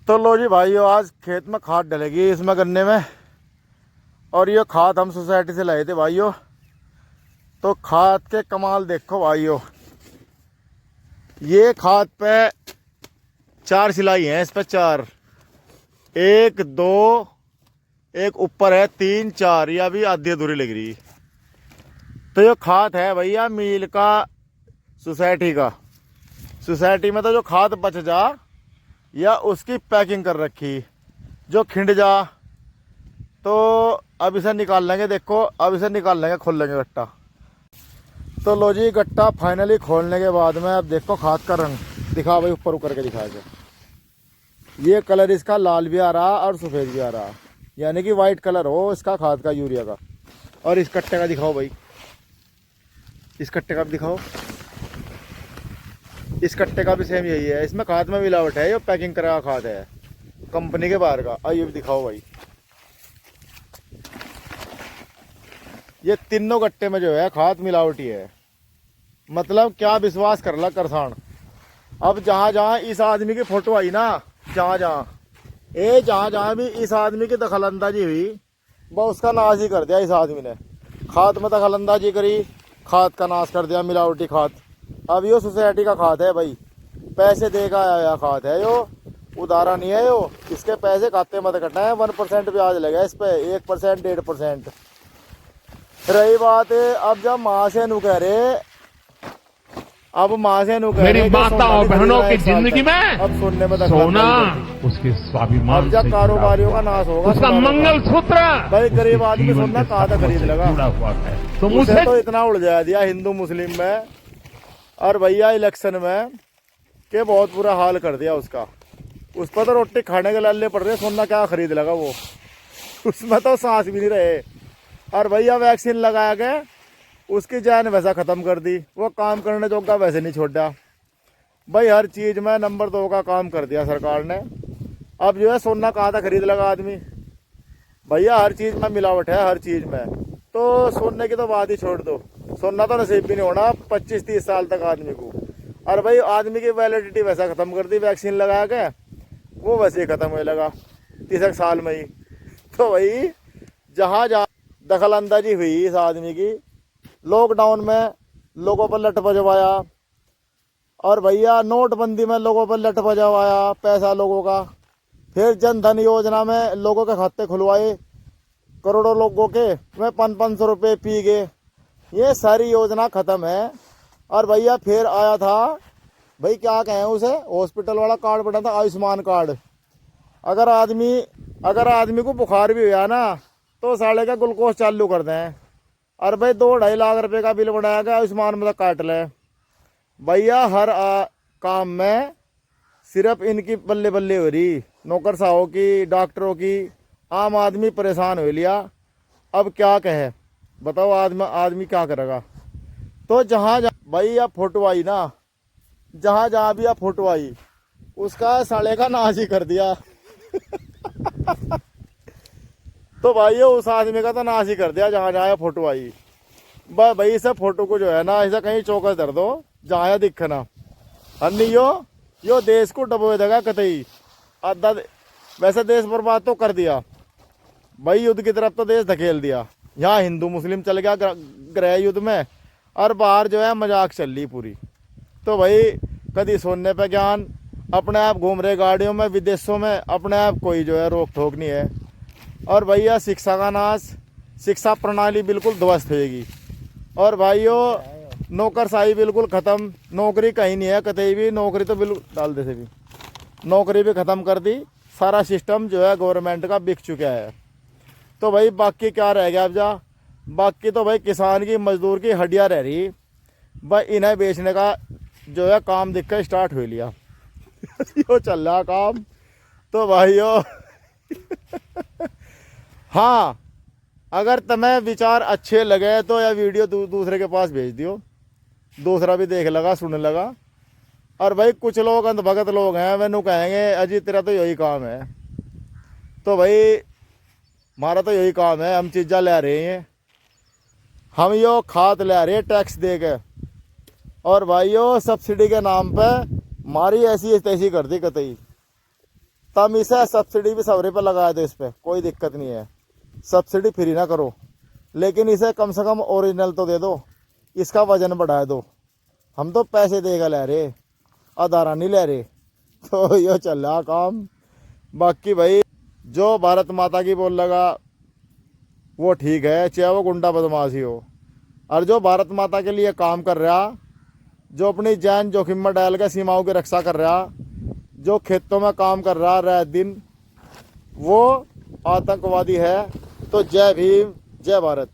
तो लो जी भाइयों, आज खेत में खाद डलेगी इसमें गन्ने में। और ये खाद हम सोसाइटी से लाए थे भाइयों। तो खाद के कमाल देखो भाइयों, ये खाद पे 4 सिलाई हैं, इस पे 4, 1 2, एक ऊपर है 3 4, या भी आधी अधूरी लग रही। तो ये खाद है भैया मील का, सोसाइटी का। सोसाइटी में तो जो खाद बच जा या उसकी पैकिंग कर रखी, जो खिंड जा, तो अब इसे निकाल लेंगे। देखो अब इसे निकाल लेंगे, खोल लेंगे गट्टा। तो लो जी, गट्टा फाइनली खोलने के बाद में अब देखो खाद का रंग दिखा भाई, ऊपर करके दिखा के। ये कलर इसका लाल भी आ रहा और सफ़ेद भी आ रहा, यानी कि वाइट कलर हो इसका खाद का, यूरिया का। और इस कट्टे का दिखाओ भाई, इस कट्टे का भी दिखाओ। इस कट्टे का भी सेम यही है, इसमें खाद में मिलावट है, ये पैकिंग करा खाद है कंपनी के बाहर का। ये भी दिखाओ भाई, ये तीनों गट्टे में जो है खाद मिलावटी है। मतलब क्या विश्वास कर ला करसान। अब जहां जहां इस आदमी की फोटो आई ना, जहां जहां भी इस आदमी की दखलंदाजी हुई, वह उसका नाश ही कर दिया। इस आदमी ने खाद में दखलंदाजी करी, खाद का नाश कर दिया, मिलावटी खाद। अब यो सोसाइटी का खाद है भाई, पैसे देगा आया खाद है यो, उधारा नहीं है यो। इसके पैसे खाते मत कटना है, 1% ब्याज लगा इस पे, 1% 1.5%। रही बात अब जब माँ से नु कह रहे, अब माँ से नु कह मेरी रहे माता और बहनों की जिंदगी में अब सोने में सोना उसके स्वाभिमान अब जब कारोबारियों का नाश होगा, उसका मंगल सूत्र भाई गरीब आदमी सोना कहाँ तक खरीद लगा। तो मुझे मुझे तो इतना उलझा दिया हिंदू मुस्लिम में और भैया इलेक्शन में, के बहुत बुरा हाल कर दिया उसका। उस पर तो रोटी खाने के लाले पड़ रहे, सोना क्या खरीद लगा वो, उसमें तो सांस भी नहीं रहे। और भैया वैक्सीन लगा के उसकी जान वैसा ख़त्म कर दी, वो काम करने जोगा वैसे नहीं छोड़ा भाई। हर चीज़ में नंबर 2 का काम कर दिया सरकार ने। अब जो है सोना कहाँ था खरीद लगा आदमी भैया, हर चीज़ में मिलावट है, हर चीज़ में। तो सोने की तो बात ही छोड़ दो, सोना तो नसीब भी नहीं होना 25-30 साल तक आदमी को। और भाई आदमी की वैलिडिटी वैसा ख़त्म कर दी वैक्सीन लगा के, वो वैसे ही ख़त्म होने लगा 30 साल में ही। तो भाई जहाँ जहाँ दखल अंदाजी हुई इस आदमी की, लॉकडाउन में लोगों पर लठ बजवाया, और भैया नोटबंदी में लोगों पर लठ बजवाया पैसा लोगों का। फिर जन धन योजना में लोगों के खाते खुलवाए, करोड़ों लोगों के में 500 रुपये पी गए। ये सारी योजना ख़त्म है। और भैया फिर आया था भाई, क्या कहें उसे, हॉस्पिटल वाला कार्ड बना था, आयुष्मान कार्ड। अगर आदमी को बुखार भी हुआ ना, तो साले का ग्लूकोज चालू कर दें। और भाई 2-2.5 लाख रुपए का बिल बनाया गया, आयुष्मान में काट ले भैया। हर काम में सिर्फ इनकी बल्ले बल्ले हो रही, नौकरशाहों की, डॉक्टरों की। आम आदमी परेशान हो लिया। अब क्या कहे बताओ, आदमी क्या करेगा। तो जहाँ भाई आप फोटो आई ना, जहाँ जहाँ भी आप फोटो आई, उसका साले का नाश ही कर दिया। तो भाई उस आदमी का तो नाश ही कर दिया जहाँ जहाँ फोटो आई। बस भाई इसे फोटो को जो है ना, ऐसा कहीं चौकस धर दो जहाँ दिखना। अन्नी यो देश को डबोए देगा कतई आधा। वैसे देश बर्बाद तो कर दिया भाई, युद्ध की तरफ तो देश धकेल दिया। यहाँ हिंदू मुस्लिम चल गया गृह युद्ध में, और बाहर जो है मजाक चल रही पूरी। तो भाई कभी सोने पे ज्ञान, अपने आप घूम रहे गाड़ियों में विदेशों में, अपने आप कोई जो है रोक ठोक नहीं है। और भैया शिक्षा का नाश, शिक्षा प्रणाली बिल्कुल ध्वस्त होगी। और भाइयों नौकरशाही बिल्कुल ख़त्म, नौकरी कहीं नहीं है कतई भी, नौकरी तो बिल्कुल डाल दे से भी नौकरी भी ख़त्म कर दी। सारा सिस्टम जो है गवर्नमेंट का बिक चुका है। तो भाई बाकी क्या रह गया अब जा, बाकी तो भाई किसान की, मजदूर की हड्डियाँ रह रही भाई। इन्हें बेचने का जो है काम दिख कर स्टार्ट हो लिया। यो चल रहा काम। तो भाइयों हाँ, अगर तुम्हें विचार अच्छे लगे तो यह वीडियो दूसरे के पास भेज दियो, दूसरा भी देख लगा, सुन लगा। और भाई कुछ लोग अंधभगत लोग हैं, वे नू कहेंगे अजी तेरा तो यही काम है। तो भाई हमारा तो यही काम है, हम चीज़ा ले रहे हैं, हम यो खाद ले रहे हैं टैक्स दे के। और भाइयों सब्सिडी के नाम पे मारी ऐसी तैसी कर दी कतई। तब इसे सब्सिडी भी सवरे पर लगा दो, इस पर कोई दिक्कत नहीं है, सब्सिडी फ्री ना करो, लेकिन इसे कम से कम ओरिजिनल तो दे दो, इसका वजन बढ़ा दो। हम तो पैसे देगा ले रहे, आधारा नहीं ले रहे। तो यो चल रहा काम। बाकी भाई जो भारत माता की बोल लगा वो ठीक है, चाहे वो गुंडा बदमाशी हो, और जो भारत माता के लिए काम कर रहा, जो अपनी जान जोखिम में डाल के सीमाओं की रक्षा कर रहा, जो खेतों में काम कर रहा रात दिन, वो आतंकवादी है। तो जय भीम, जय भारत।